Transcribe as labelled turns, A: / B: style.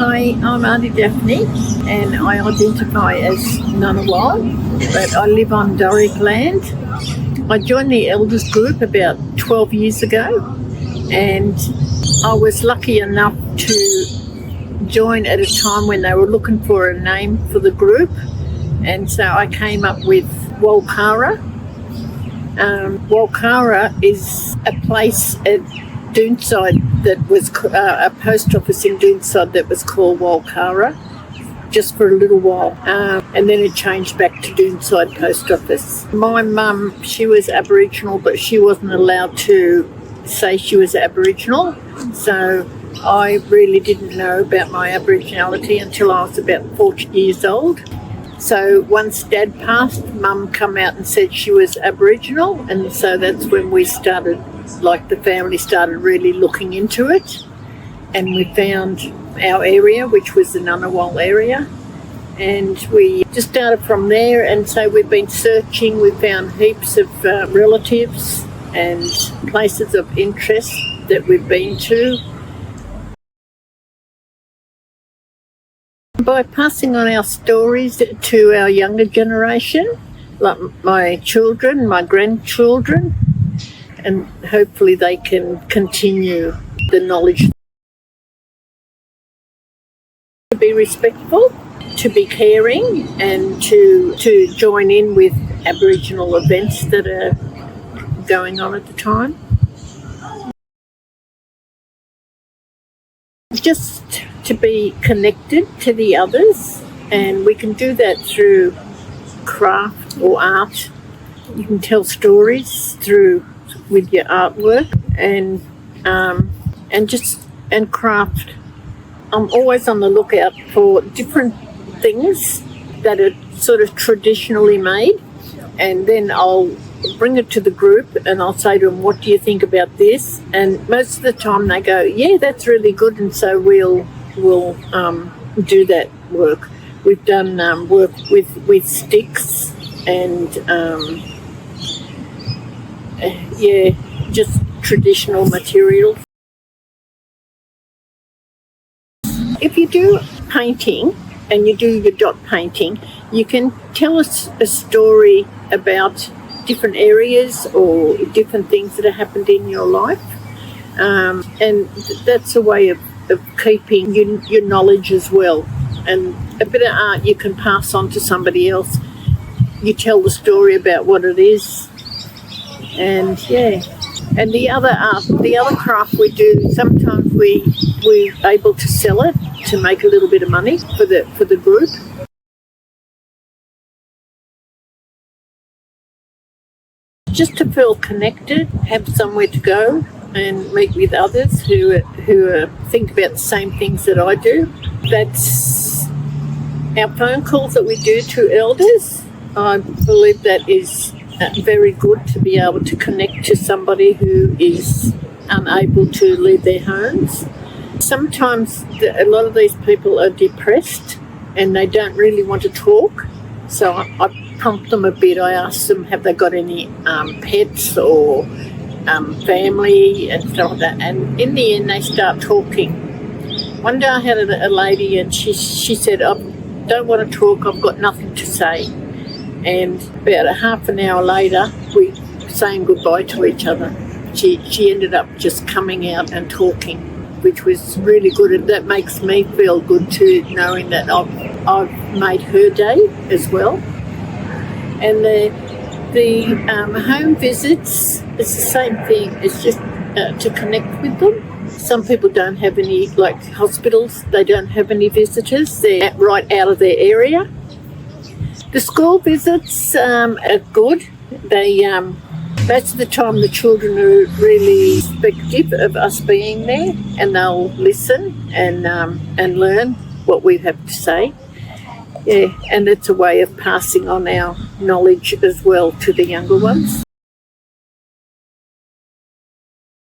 A: Hi, I'm Aunty Daphne and I identify as Ngunnawal, but I live on Doric land. I joined the Elders group about 12 years ago and I was lucky enough to join at a time when they were looking for a name for the group, and so I came up with Wolkara. Wolkara is a place at Doonside that was a post office in Doonside that was called Wolkara just for a little while, and then it changed back to Doonside Post Office. My mum, she was Aboriginal, but she wasn't allowed to say she was Aboriginal, so I really didn't know about my Aboriginality until I was about 40 years old. So once Dad passed, Mum come out and said she was Aboriginal, and so that's when we started, like the family started really looking into it, and we found our area, which was the Ngunnawal area, and we just started from there. And so we've been searching. We found heaps of relatives and places of interest that we've been to. By passing on our stories to our younger generation, like my children, my grandchildren, and hopefully they can continue the knowledge. To be respectful, to be caring, and to join in with Aboriginal events that are going on at the time. Just to be connected to the others, and we can do that through craft or art. You can tell stories with your artwork and craft. I'm always on the lookout for different things that are sort of traditionally made, and then I'll bring it to the group and I'll say to them, what do you think about this? And most of the time they go, yeah, that's really good, and so we'll do that work. We've done work with sticks and just traditional materials. If you do painting and you do your dot painting, you can tell us a story about different areas or different things that have happened in your life, and that's a way of keeping your knowledge as well. And a bit of art you can pass on to somebody else. You tell the story about what it is, and and the other craft we do, sometimes we're able to sell it to make a little bit of money for the group. Just to feel connected, have somewhere to go and meet with others who think about the same things that I do. That's our phone calls that we do to elders. I believe that is very good to be able to connect to somebody who is unable to leave their homes. Sometimes a lot of these people are depressed and they don't really want to talk, so I prompt them a bit. I ask them, have they got any pets or family and stuff like that, and in the end they start talking. One day I had a lady and she said, I don't want to talk, I've got nothing to say. And about a half an hour later we were saying goodbye to each other. She ended up just coming out and talking, which was really good, and that makes me feel good too, knowing that I've made her day as well. And the home visits, it's the same thing. It's just to connect with them. Some people don't have any, like hospitals, they don't have any visitors. They're right out of their area. The school visits are good. They most of the time the children are really respectful of us being there, and they'll listen and learn what we have to say. Yeah, and it's a way of passing on our knowledge as well to the younger ones.